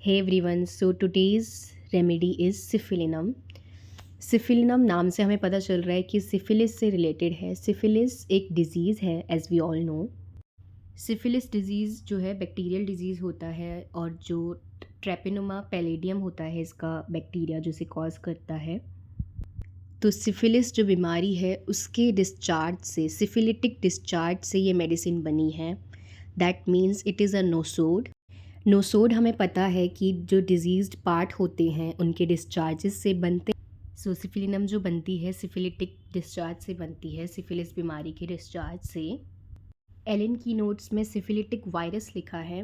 Hey everyone, so today's remedy is सिफिलिनम। सिफिलिनम नाम से हमें पता चल रहा है कि सिफिलिस से रिलेटेड है। सिफिलिस एक डिज़ीज़ है as we all know. Syphilis disease जो है बैक्टीरियल डिज़ीज़ होता है और जो ट्रेपिनोमा पैलेडियम होता है इसका बैक्टीरिया जो इसे कॉज करता है। तो सिफिलिस जो बीमारी है उसके डिस्चार्ज से, सिफिलिटिक डिस्चार्ज से ये मेडिसिन बनी है। That means it is a nosode. Nosode हमें पता है कि जो डिजीज़्ड पार्ट होते हैं उनके डिस्चार्जेस से बनते हैं। सो सिफिलिनम जो बनती है सिफिलिटिक डिस्चार्ज से बनती है, सिफिलिस बीमारी के डिस्चार्ज से। एलन की नोट्स में सिफिलिटिक वायरस लिखा है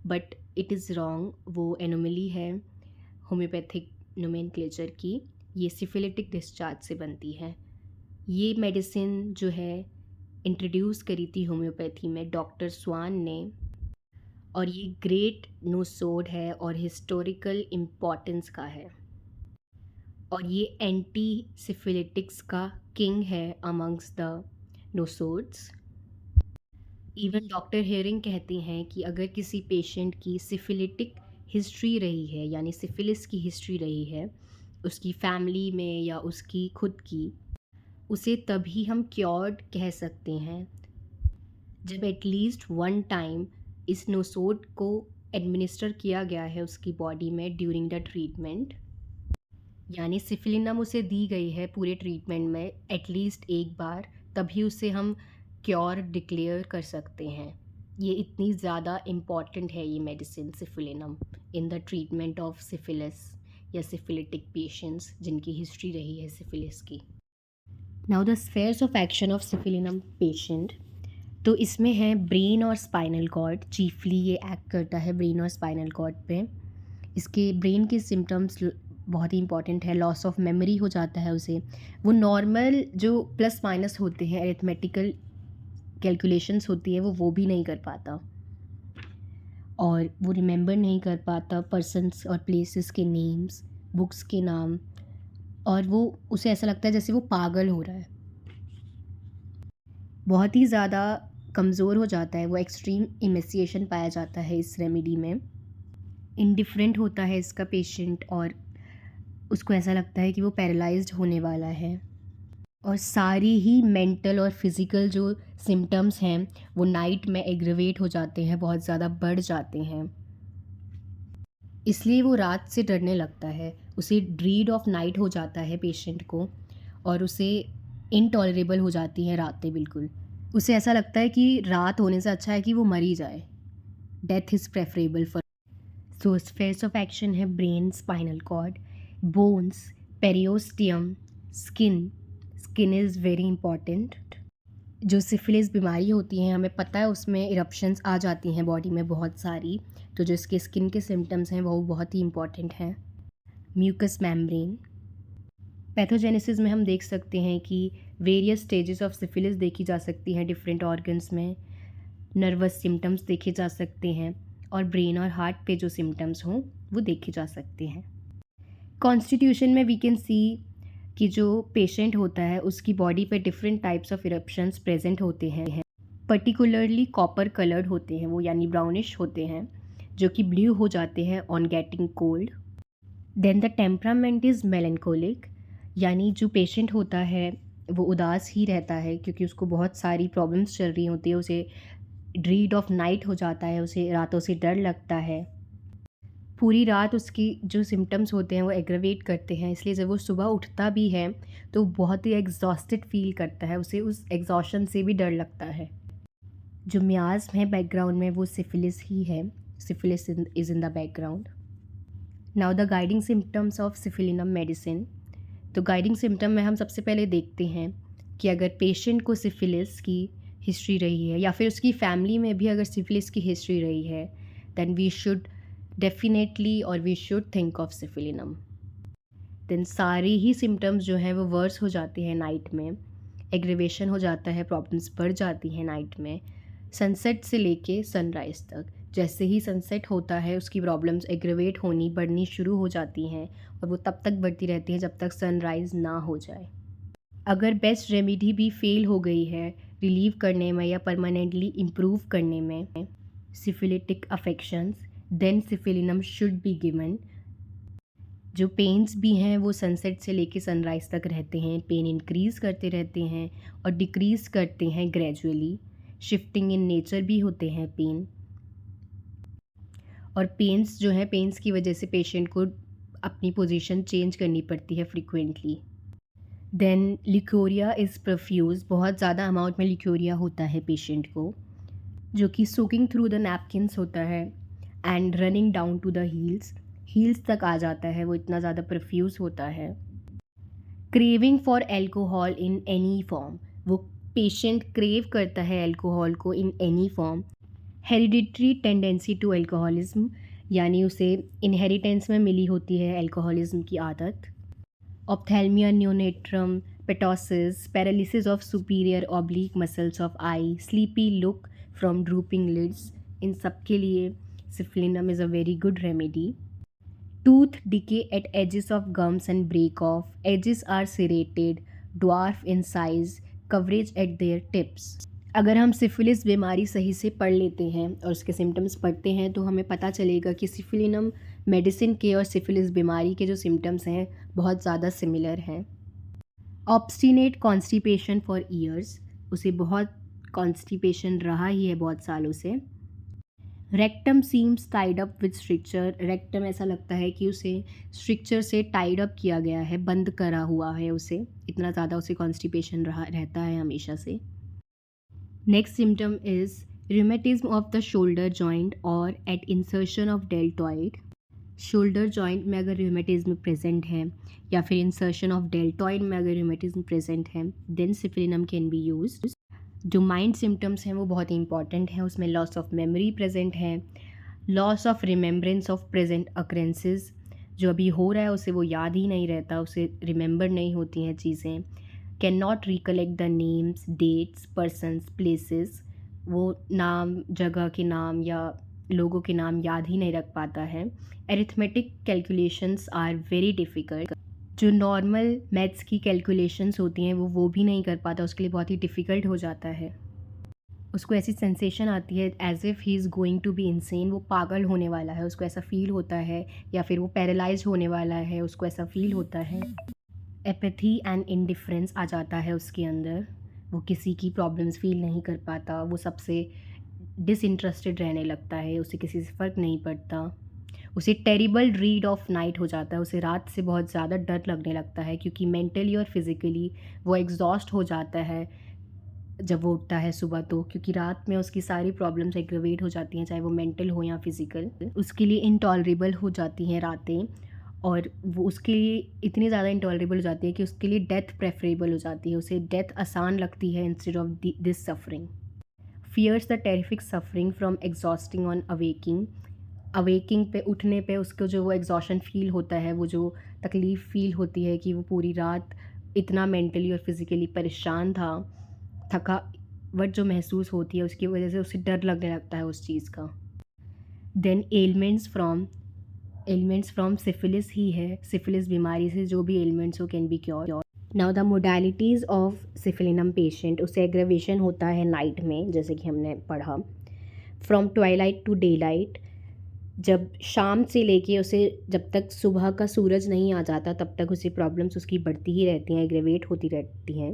बट इट इज़ रॉन्ग, वो एनोमली है होम्योपैथिक नोमेनक्लेचर की। ये सिफिलिटिक डिस्चार्ज से बनती है। ये मेडिसिन जो है इंट्रोड्यूस करी थी होम्योपैथी में डॉक्टर स्वान ने, और ये ग्रेट नोसोड है और हिस्टोरिकल इम्पोर्टेंस का है, और ये एंटी सिफिलिटिक्स का किंग है amongst the नोसोड्स। Even doctor hearing कहते हैं कि अगर किसी पेशेंट की सिफिलिटिक हिस्ट्री रही है, यानी सिफिलिस की हिस्ट्री रही है उसकी फैमिली में या उसकी खुद की, उसे तभी हम क्योर्ड कह सकते हैं जब एटलीस्ट वन टाइम इस नोसोड को एडमिनिस्टर किया गया है उसकी बॉडी में ड्यूरिंग द ट्रीटमेंट, यानी सिफिलिनम उसे दी गई है पूरे ट्रीटमेंट में एटलीस्ट एक बार, तभी उसे हम क्योर डिक्लेयर कर सकते हैं। ये इतनी ज़्यादा इम्पॉर्टेंट है ये medicine सिफिलिनम in the treatment of syphilis या सिफिलिटिक पेशेंट्स जिनकी हिस्ट्री रही है सिफिलिस की। Now the spheres of action of syphilinum patient. तो इसमें है ब्रेन और स्पाइनल कॉर्ड, चीफली ये एक्ट करता है ब्रेन और स्पाइनल कॉर्ड पे। इसके ब्रेन के सिम्टम्स बहुत ही इंपॉर्टेंट है। लॉस ऑफ मेमोरी हो जाता है उसे, वो नॉर्मल जो प्लस माइनस होते हैं अरिथमेटिकल कैलकुलेशंस होती है वो भी नहीं कर पाता, और वो रिमेंबर नहीं कर पाता पर्सन्स और प्लेसेस के नेम्स, बुक्स के नाम, और वो उसे ऐसा लगता है जैसे वो पागल हो रहा है, बहुत ही ज़्यादा कमज़ोर हो जाता है वो। एक्सट्रीम इमेसिएशन पाया जाता है इस रेमेडी में। इंडिफरेंट होता है इसका पेशेंट और उसको ऐसा लगता है कि वो पैरालाइज्ड होने वाला है, और सारी ही मेंटल और फिज़िकल जो सिम्टम्स हैं वो नाइट में एग्रवेट हो जाते हैं, बहुत ज़्यादा बढ़ जाते हैं। इसलिए वो रात से डरने लगता है, उसे ड्रीड ऑफ नाइट हो जाता है पेशेंट को, और उसे इनटॉलरेबल हो जाती हैं रातें बिल्कुल। उसे ऐसा लगता है कि रात होने से अच्छा है कि वो मर ही जाए, death is preferable for. So spheres of action है brain, spinal cord, bones, periosteum, skin. Skin is very important. जो सिफिलिस बीमारी होती है हमें पता है उसमें इरप्शंस आ जाती हैं बॉडी में बहुत सारी, तो जो इसके स्किन के सिम्टम्स हैं वो बहुत ही इंपॉर्टेंट हैं। Mucous membrane. पैथोजेनेसिस में हम देख सकते हैं कि वेरियस स्टेजेस ऑफ सिफिलिस देखी जा सकती हैं डिफरेंट ऑर्गन्स में। नर्वस सिम्टम्स देखे जा सकते हैं, और ब्रेन और हार्ट पे जो सिम्टम्स हों वो देखे जा सकते हैं। कॉन्स्टिट्यूशन में वी कैन सी कि जो पेशेंट होता है उसकी बॉडी पे different types of eruptions present होते हैं। पर्टिकुलरली कॉपर कलर्ड होते हैं वो, यानी ब्राउनिश होते हैं, जो कि ब्लू हो जाते हैं on getting cold. Then the temperament is melancholic, यानी जो पेशेंट होता है वो उदास ही रहता है क्योंकि उसको बहुत सारी प्रॉब्लम्स चल रही होती है। उसे ड्रीड ऑफ नाइट हो जाता है, उसे रातों से डर लगता है, पूरी रात उसकी जो सिम्टम्स होते हैं वो एग्रवेट करते हैं, इसलिए जब वो सुबह उठता भी है तो बहुत ही एग्जॉस्टेड फील करता है, उसे उस एग्जॉशन से भी डर लगता है। जो मियाज है बैकग्राउंड में वो सिफिलिस ही है, syphilis is in the background. Now the guiding symptoms of सिफिलिनम medicine. तो गाइडिंग सिम्टम में हम सबसे पहले देखते हैं कि अगर पेशेंट को सिफिलिस की हिस्ट्री रही है या फिर उसकी फैमिली में भी अगर सिफिलिस की हिस्ट्री रही है, देन वी शुड डेफिनेटली और we should think of syphilinum. Then सारी ही सिम्टम्स जो हैं वो वर्स हो जाते हैं नाइट में, एग्रीवेशन हो जाता है, प्रॉब्लम्स बढ़ जाती हैं नाइट में, सनसेट से लेके सनराइज़ तक। जैसे ही सनसेट होता है उसकी प्रॉब्लम्स एग्रीवेट होनी बढ़नी शुरू हो जाती हैं, और वो तब तक बढ़ती रहती हैं जब तक सनराइज़ ना हो जाए। अगर बेस्ट रेमेडी भी फेल हो गई है रिलीव करने में या परमानेंटली इम्प्रूव करने में syphilitic affections, then syphilinum should be given. जो पेन्स भी हैं वो सनसेट से लेके सनराइज़ तक रहते हैं, पेन इंक्रीज़ करते रहते हैं और डिक्रीज़ करते हैं ग्रेजुअली, शिफ्टिंग इन नेचर भी होते हैं पेन। और पेन्स जो हैं, पेन्स की वजह से पेशेंट को अपनी पोजीशन चेंज करनी पड़ती है फ्रीक्वेंटली। देन लिकोरिया इज़ प्रोफ्यूज़, बहुत ज़्यादा अमाउंट में लिकोरिया होता है पेशेंट को, जो कि सोकिंग थ्रू द नैपकिन्स होता है and running down to the heels तक आ जाता है, वो इतना ज़्यादा प्रोफ्यूज़ होता है। Craving for alcohol in any form, वो पेशेंट क्रेव करता है एल्कोहल को in any form. Hereditary tendency to alcoholism, यानी उसे इनहेरिटेंस में मिली होती है एल्कोहलिज्म की आदत। Ophthalmia neonatorum, ptosis, paralysis of superior oblique muscles of eye, sleepy look from drooping lids, इन सब के लिए syphilinum is a very good remedy. Tooth decay at edges of gums and break off. Edges are serrated, dwarf in size, coverage at their tips. अगर हम syphilis बीमारी सही से पढ़ लेते हैं और उसके सिम्टम्स पढ़ते हैं तो हमें पता चलेगा कि सिफिलिनम मेडिसिन के और सिफिलिस बीमारी के जो सिम्टम्स हैं बहुत ज़्यादा सिमिलर हैं। ऑब्स्टिनेट कॉन्स्टिपेशन फॉर ईयर्स, उसे बहुत कॉन्स्टिपेशन रहा ही है बहुत सालों से। Rectum seems tied up with stricture, rectum ऐसा लगता है कि उसे स्ट्रिक्चर से टाइड अप किया गया है, बंद करा हुआ है उसे, इतना ज़्यादा उसे कॉन्स्टिपेशन रहता है हमेशा से। Next symptom is rheumatism of the shoulder joint और at insertion of deltoid. Shoulder joint में अगर रूमेटिज्म प्रेजेंट है या फिर इंसर्शन ऑफ डेल्टॉइड में अगर रूमेटिज्म प्रेजेंट है, then syphilinum can be used. जो माइंड सिम्टम्स हैं वो बहुत इंपॉर्टेंट हैं, उसमें लॉस ऑफ मेमोरी प्रेजेंट है, loss of remembrance of present occurrences, जो अभी हो रहा है उसे वो याद ही नहीं रहता, उसे रिमेंबर नहीं होती हैं चीज़ें। Can not recollect the names, dates, persons, places, वो नाम, जगह के नाम या लोगों के नाम याद ही नहीं रख पाता है। Arithmetic calculations are very difficult, जो नॉर्मल मैथ्स की कैलकुलेशंस होती हैं वो भी नहीं कर पाता, उसके लिए बहुत ही डिफ़िकल्ट हो जाता है। उसको ऐसी सेंसेशन आती है as if he is going to be insane, वो पागल होने वाला है, उसको ऐसा फील होता है, या फिर वो पैरालाइज होने वाला है, उसको ऐसा फील होता है। एपैथी एंड इंडिफरेंस आ जाता है उसके अंदर, वो किसी की प्रॉब्लम्स फील नहीं कर पाता, वो सबसे डिसइंटरेस्टेड रहने लगता है, उसे किसी से फ़र्क नहीं पड़ता। उसे टेरिबल रीड ऑफ नाइट हो जाता है, उसे रात से बहुत ज़्यादा डर लगने लगता है, क्योंकि मेंटली और फिज़िकली वो एग्जॉस्ट हो जाता है जब वो उठता है सुबह, तो क्योंकि रात में उसकी सारी प्रॉब्लम्स एग्रवेट हो जाती हैं, चाहे वो मेंटल हो या फिज़िकल, उसके लिए इंटॉलरेबल हो जाती हैं रातें, और वो उसके लिए इतनी ज़्यादा इंटॉलरेबल हो जाती है कि उसके लिए डेथ प्रेफरेबल हो जाती है, उसे डेथ आसान लगती है instead of this suffering. Fears the terrific suffering from exhausting on awakening पे, उठने पे उसको जो वो एग्जॉशन फील होता है, वो जो तकलीफ़ फील होती है कि वो पूरी रात इतना मेंटली और फिज़िकली परेशान था, थकावट जो महसूस होती है उसकी वजह से उसे डर लगने लगता है उस चीज़ का। देन एलिमेंट्स फ्रॉम सिफिलिस ही है, सिफिलिस बीमारी से जो भी एलिमेंट्स हो can be cure. Now the modalities of syphilinum patient, उसे एग्रेवेशन होता है नाइट में, जैसे कि हमने पढ़ा। From twilight to daylight, जब शाम से लेके उसे जब तक सुबह का सूरज नहीं आ जाता तब तक उसे प्रॉब्लम्स उसकी बढ़ती ही रहती हैं, एग्रेवेट होती रहती हैं।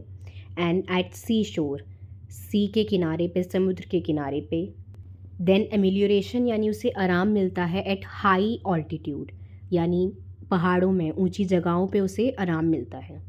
एंड एट सी शोर, सी के किनारे पे, समुद्र के किनारे पे। देन एमिलियोरेशन, यानी उसे आराम मिलता है एट हाई ऑल्टीट्यूड, यानी पहाड़ों में, ऊंची जगहों पे उसे आराम मिलता है।